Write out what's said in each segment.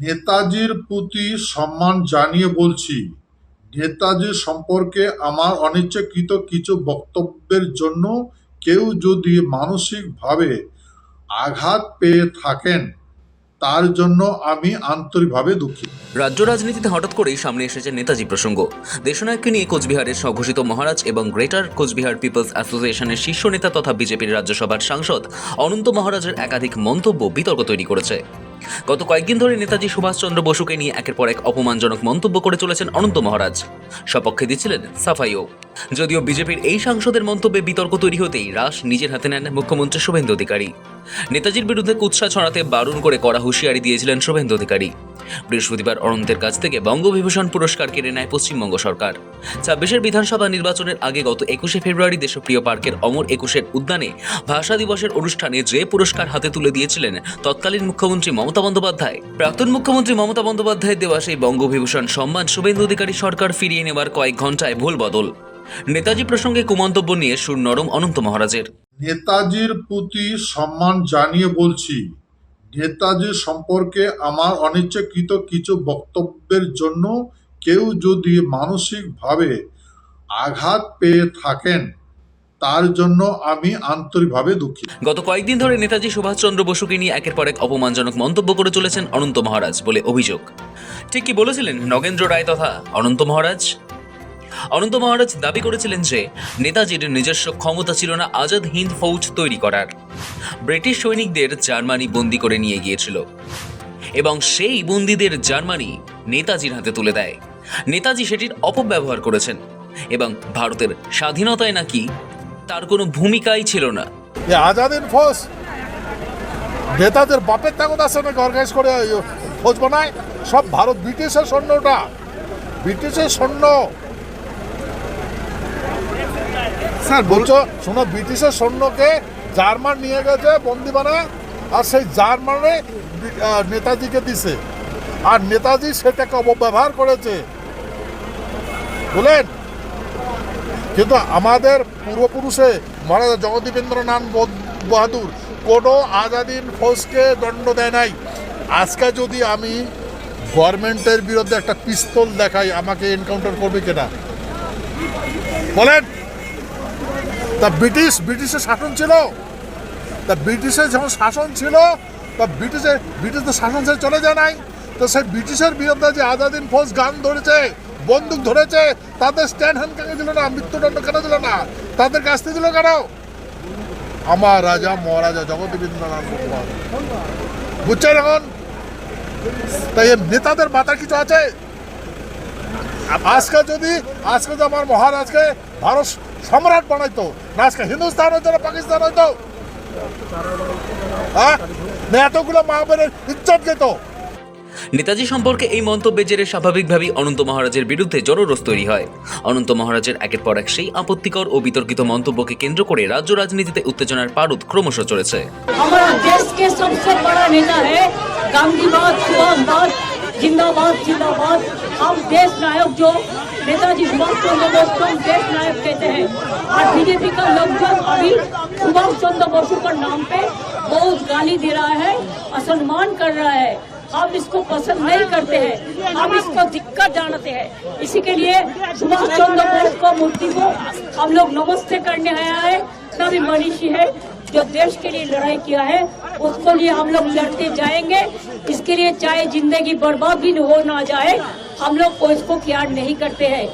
নেতাজির প্রতি সম্মান জানিয়ে বলছি, নেতাজি সম্পর্কে আমার অনিচ্ছাকৃত কিছু বক্তব্যের জন্য কেউ যদি মানসিকভাবে আঘাত পেয়ে থাকেন তার জন্য আমি আন্তরিকভাবে দুঃখিত। রাজ্য রাজনীতিতে হঠাৎ করেই সামনে এসেছে নেতাজি প্রসঙ্গ। দেশনায়ককে নিয়ে কোচবিহারের স্বঘোষিত মহারাজ এবং গ্রেটার কোচবিহার পিপলস অ্যাসোসিয়েশনের শীর্ষ নেতা তথা বিজেপির রাজ্যসভার সাংসদ অনন্ত মহারাজের একাধিক মন্তব্য বিতর্ক তৈরি করেছে। গত কয়েকদিন ধরে নেতাজি সুভাষচন্দ্র বসুকে নিয়ে একের পর এক অপমানজনক মন্তব্য করে চলেছেন অনন্ত মহারাজ। সপক্ষে দিচ্ছিলেন সাফাইও। যদিও বিজেপির এই সাংসদের মন্তব্যে বিতর্ক তৈরি হতেই রাশ নিজের হাতে নেন মুখ্যমন্ত্রী শুভেন্দু অধিকারী। নেতাজির বিরুদ্ধে কুৎসা ছড়াতে বারণ করে কড়া হুঁশিয়ারি দিয়েছিলেন শুভেন্দু অধিকারী। বৃহস্পতিবার অনন্তের কাছ থেকে বঙ্গবিভূষণ পুরস্কার কেড়ে নেয় পশ্চিমবঙ্গ সরকার। ২৬ বিধানসভা নির্বাচনের আগে গত ২১ ফেব্রুয়ারি দেশপ্রিয় পার্কের অমর ২১ উদ্যানে ভাষা দিবসের অনুষ্ঠানে যে পুরস্কার হাতে তুলে দিয়েছিলেন তৎকালীন মুখ্যমন্ত্রী মমতা বন্দ্যোপাধ্যায়, প্রাক্তন মুখ্যমন্ত্রী মমতা বন্দ্যোপাধ্যায়ের দেওয়া সেই বঙ্গবিভূষণ সম্মান শুভেন্দু অধিকারী সরকার ফিরিয়ে নেওয়ার কয়েক ঘন্টায় ভুল বদল। নেতাজি প্রসঙ্গে কুমন্তব্য নিয়ে সুর নরম অনন্ত মহারাজের। নেতাজির প্রতি সম্মান জানিয়ে বলছি, নেতাজি সম্পর্কে আমার অনিচ্ছাকৃত কিছু বক্তব্যের জন্য কেউ যদি মানসিকভাবে আঘাত পেয়ে থাকেন তার জন্য আমি আন্তরিকভাবে দুঃখিত। গত কয়েকদিন ধরে নেতাজি সুভাষচন্দ্র বসুকে নিয়ে একের পর এক অপমানজনক মন্তব্য করে চলেছেন অনন্ত মহারাজ বলে অভিযোগ। ঠিক কি বলেছিলেন নগেন্দ্র রায় তথা অনন্ত মহারাজ? অনন্ত মহারাজ দাবি করেছিলেন যে নেতাজির নিজস্ব ক্ষমতা ছিল না আজাদ হিন্দ ফৌজ তৈরি করার। ব্রিটিশ সৈনিকদের জার্মানি বন্দি করে নিয়ে গিয়েছিল এবং সেই বন্দীদের জার্মানি নেতাজির হাতে তুলে দেয়। নেতাজি সেটির অপব্যবহার করেছেন এবং ভারতের স্বাধীনতায় নাকি তার কোনো ভূমিকাই ছিল না। আজাদ হিন্দ ফৌজ নেতাদের বাপের তাগত আছে নাকি অর্গানাইজ করে ফৌজ বানায়? সব ভারত ব্রিটিশের সৈন্যটা, ব্রিটিশের সৈন্য। স্যার বলছো শোনো, ব্রিটিশের সৈন্যকে জার্মান নিয়ে গেছে বন্দি বানায়, আর সেই জার্মানে নেতাজিকে দিছে, আর নেতাজি সেটাকে অপব্যবহার করেছে বলেন। কিন্তু আমাদের পূর্বপুরুষে মহারাজা জগদীবেন্দ্রনাথ বাহাদুর কোনো আজাদিন ফৌজকে দণ্ড দেয় নাই। আজকে যদি আমি গভর্নমেন্টের বিরুদ্ধে একটা পিস্তল দেখাই, আমাকে এনকাউন্টার করবে কিনা বলেন? তা ব্রিটিশের শাসন ছিল, তা ব্রিটিশের যখন শাসন ছিল তা ব্রিটিশদের শাসন ছেড়ে চলে যায় নাই। তো সেই ব্রিটিশের বিরুদ্ধে যে আজাদিন ফৌজ গান ধরেছে, বন্দুক ধরেছে, তাদের স্ট্যান্ড হ্যান্ড কেন দিল না? মৃত্যুদণ্ড কেন দিল না? তাদের কাছতে দিল কেন? আমার রাজা মহারাজা জগদীবেন্দ্রনাথ বুঝছেন এখন? তাই নেতাদের মাথার কিছু আছে? আজকে যদি আমার মহারাজকে ভারত সম্রাট বানাইতো না, আজকে হিন্দুস্তান হইতো না পাকিস্তান হইতো? হ্যাঁ, এতগুলো মা বোনের ইজ্জত যেত। নেতাজি সম্পর্কে এই মন্তব্যের জেরে স্বাভাবিকভাবেই অনন্ত মহারাজের বিরুদ্ধে জনরোষ তৈরি হয়। অনন্ত মহারাজের একের পর এক সেই আপত্তিকর ও বিতর্কিত মন্তব্যকে কেন্দ্র করে রাজ্য রাজনীতিতে উত্তেজনার পারদ ক্রমশ চলেছে। हमारा देश के सबसे बड़ा नेता है गांधीवाद, सुभाषवाद, जिंदाबाद जिंदाबाद। हम देश नायक जो नेताजी सुभाष चंद्र बोस को हम देश नायक कहते हैं, और बीजेपी का लगभग अभी सुभाष चंद्र बोस पर नाम पे बहुत गाली दे रहा है, असम्मान कर रहा है। हम इसको पसंद नहीं करते हैं, हम इसको धिक्कार जानते हैं। इसी के लिए सुभाष चंद्र बोस को मूर्ति को हम लोग नमस्ते करने आया है। भी मनीषी है जो देश के लिए लड़ाई किया है, उसको लिए हम लोग लड़ते जाएंगे। इसके लिए चाहे जिंदगी बर्बाद भी हो ना जाए, हम लोग को इसको प्यार नहीं करते हैं।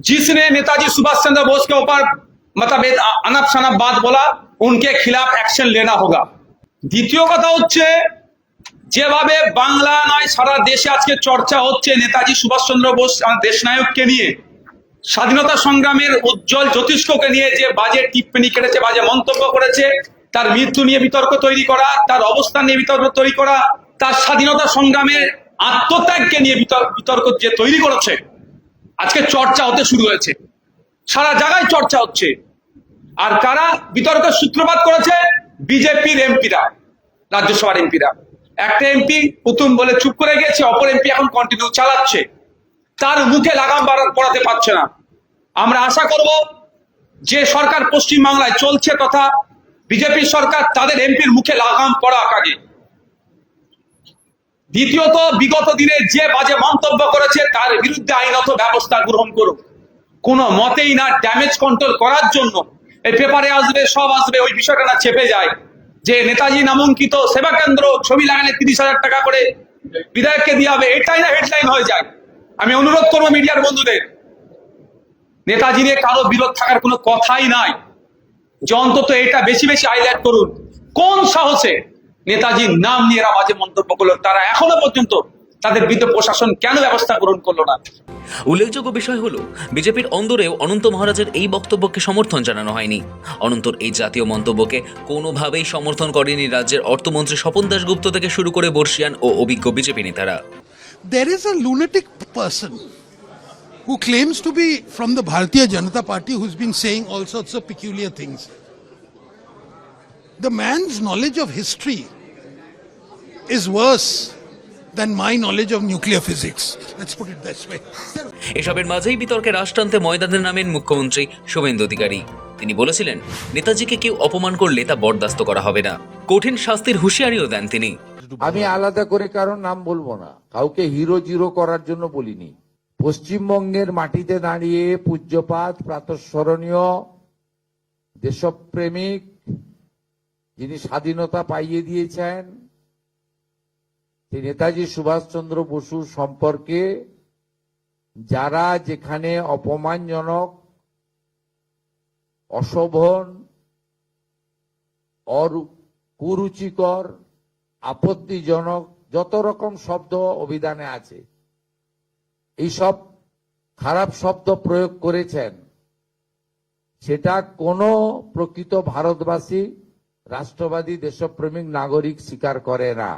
जिसने नेताजी सुभाष चंद्र बोस के ऊपर मतलब अनप शनप बात बोला, उनके खिलाफ एक्शन लेना होगा। দ্বিতীয় কথা হচ্ছে, যেভাবে বাংলা নয় সারা দেশে আজকে চর্চা হচ্ছে নেতাজি সুভাষচন্দ্র বোস দেশ নায়ককে নিয়ে, স্বাধীনতা সংগ্রামের উজ্জ্বল জ্যোতিষ্ককে নিয়ে যে বাজে টিপ্পনি কেটেছে, বাজে মন্তব্য করেছে, তার মৃত্যু নিয়ে বিতর্ক তৈরি করা, তার অবস্থান নিয়ে বিতর্ক তৈরি করা, তার স্বাধীনতা সংগ্রামের আত্মত্যাগকে নিয়ে বিতর্ক যে তৈরি করেছে, আজকে চর্চা হতে শুরু হয়েছে, সারা জায়গায় চর্চা হচ্ছে। আর কারা বিতর্কের সূত্রপাত করেছে? বিজেপির এমপিরা, রাজ্যসভার এমপিরা। একটা এমপি প্রথম বলে চুপ করে গেছে, অপর এমপি এখন কন্টিনিউ চালাচ্ছে, তার মুখে লাগাম পড়াতে পারছে না। আমরা আশা করব যে সরকার পশ্চিমবাংলায় চলছে তথা বিজেপি সরকার, তাদের এমপির মুখে লাগাম পড়া আগে। দ্বিতীয়ত, বিগত দিনে যে বাজে মন্তব্য করেছে তার বিরুদ্ধে আইনত ব্যবস্থা গ্রহণ করুক। কোনো মতেই না ড্যামেজ কন্ট্রোল করার জন্য এই পেপারে আসবে, সব আসবে, ওই বিষয়টা না চেপে যায় যে নেতাজি নামাঙ্কিত সেবা কেন্দ্র ছবি লাগালে 30,000 টাকা করে বিধায়ককে দিয়ে হবে, এটাই না হেডলাইন হয়ে যায়। আমি অনুরোধ করবো মিডিয়ার বন্ধুদের, নেতাজি নিয়ে কারো বিরোধ থাকার কোনো কথাই নাই, যে অন্তত এটা বেশি বেশি হাইলাইট করুন। কোন সাহসে নেতাজির নাম নিয়ে এরা বাজে মন্তব্য করলো, তারা এখনো পর্যন্ত তাদের বিরুদ্ধে প্রশাসন কেন ব্যবস্থা গ্রহণ করলো না? উল্লেখযোগ্য বিষয় হলো বিজেপির অন্দরেও অনন্ত মহারাজের এই বক্তব্যকে সমর্থন জানানো হয়নি। অনন্তর এই জাতীয় মন্তব্যকে কোনোভাবেই সমর্থন করেনি রাজ্যের অর্থমন্ত্রী স্বপন দাশগুপ্ত থেকে শুরু করে বর্ষিয়ান ও অভিজ্ঞ বিজেপি নেতারা। There is a lunatic person who claims to be from the Bharatiya Janata Party who's been saying all sorts of peculiar things. The man's knowledge of history is worse than my knowledge of nuclear physics. Let's put it this way. এসবের মাঝেই বিতর্কে রাশ টানতে ময়দানে নামেন মুখ্যমন্ত্রী শুভেন্দু অধিকারী। তিনি বলেছিলেন, নেতাজিকে কেউ অপমান করলে তা বরদাস্ত করা হবে না। কঠিন শাস্তির হুঁশিয়ারিও দেন তিনি। আমি আলাদা করে কারোর নাম বলবো না, কাউকে হিরো জিরো করার জন্য বলিনি। পশ্চিমবঙ্গের মাটিতে দাঁড়িয়ে পূজ্যপাত প্রাতঃস্মরণীয় দেশপ্রেমিক, যিনি স্বাধীনতা পাইয়ে দিয়েছেন, সেই নেতাজি সুভাষচন্দ্র বসু সম্পর্কে যারা যেখানে অপমানজনক, অশোভন, কুরুচিকর, আপত্তিজনক যত রকম শব্দ অভিধানে আছে, এই সব খারাপ শব্দ প্রয়োগ করেছেন, সেটা কোনো প্রকৃত ভারতবাসী, রাষ্ট্রবাদী, দেশপ্রেমিক নাগরিক স্বীকার করে না।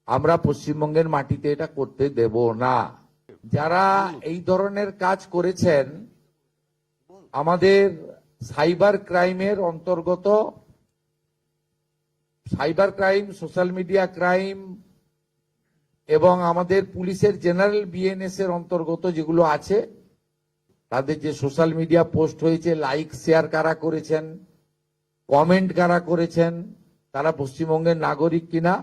আমরা পশ্চিমবঙ্গের মাটিতে এটা করতে দেব না। যারা এই ধরনের কাজ করেছেন, আমাদের সাইবার ক্রাইমের অন্তর্গত, cyber crime, social media crime এবং আমাদের পুলিশের জেনারেল বিএনএস এর অন্তর্গত যেগুলো আছে, তাদের যে সোশ্যাল মিডিয়া পোস্ট হয়েছে, লাইক শেয়ার কারা করেছেন, কমেন্ট কারা করেছেন, তারা পশ্চিমবঙ্গের নাগরিক কিনা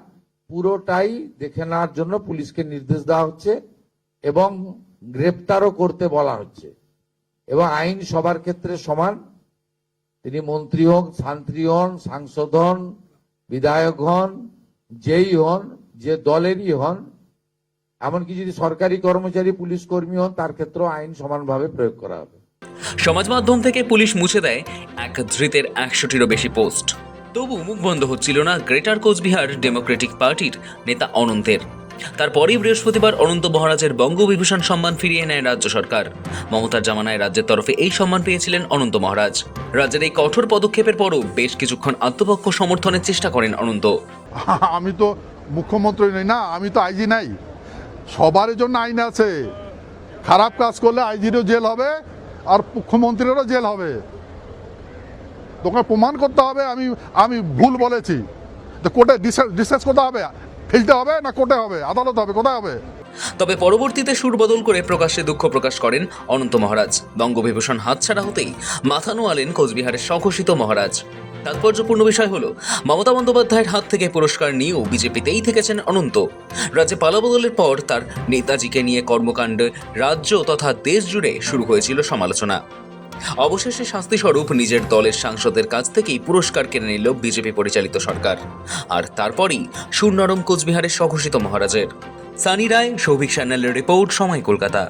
পুরোটাই দেখে নেওয়ার জন্য পুলিশকে নির্দেশ দেওয়া হচ্ছে এবং গ্রেপ্তারও করতে বলা হচ্ছে। এবং আইন সবার ক্ষেত্রে সমান। তিনি মন্ত্রী হন, শান্ত্রী হন, সাংসদ হন, বিধায়ক হন, যেই হন, যে দলেরই হন, এমনকি যদি সরকারি কর্মচারী, পুলিশ কর্মী হন, তার ক্ষেত্রেও আইন সমানভাবে প্রয়োগ করা হবে। সমাজ মাধ্যম থেকে পুলিশ মুছে দেয় এক ধৃতের 100টিরও বেশি পোস্ট। তবু মুখ বন্ধ হচ্ছিল না গ্রেটার কোচবিহার ডেমোক্রেটিক পার্টির নেতা অনন্তের। তারপরেই বৃহস্পতিবার অনন্ত মহারাজের বঙ্গবিভূষণ সম্মান ফিরিয়ে নেয় রাজ্য সরকার। মমতার জামানায় রাজ্যের তরফে এই সম্মান পেয়েছিলেন অনন্ত মহারাজ। রাজ্যের এই কঠোর পদক্ষেপের পরও বেশ কিছুক্ষণ আত্মপক্ষ সমর্থনের চেষ্টা করেন অনন্ত। আমি তো মুখ্যমন্ত্রী নই না, আমি তো আইজি নাই। সবার জন্য আইন আছে। খারাপ কাজ করলে আইজিরও জেল হবে আর মুখ্যমন্ত্রীরও জেল হবে। তোকে প্রমাণ করতে হবে আমি ভুল বলেছি, তো কোর্টে ডিসকাস করতে হবে, ফেলতে হবে না কোর্টে হবে, আদালত হবে, কোথায় হবে? তবে পরবর্তীতে সুর বদল করে প্রকাশ্যে দুঃখ প্রকাশ করেন অনন্ত মহারাজ। বঙ্গবিভূষণ হাতছাড়া হতেই মাথা নোয়ালেন কোচবিহারের স্বঘোষিত মহারাজ। তাৎপর্যপূর্ণ বিষয় হলো, মমতা বন্দ্যোপাধ্যায়ের হাত থেকে পুরস্কার নিয়েও বিজেপিতেই থেকেছেন অনন্ত। রাজ্যে পালাবদলের পর তার নেতাজিকে নিয়ে কর্মকাণ্ডে রাজ্য তথা দেশ জুড়ে শুরু হয়েছিল সমালোচনা। অবশেষে শাস্তিস্বরূপ নিজের দলের সাংসদের কাছ থেকেই পুরস্কার কেড়ে নিল বিজেপি পরিচালিত সরকার। আর তারপরই সুর নরম কোচবিহারের স্বঘোষিত মহারাজের। সানি রায়, সৌভিক সান্যালের রিপোর্ট, সময়, কলকাতা।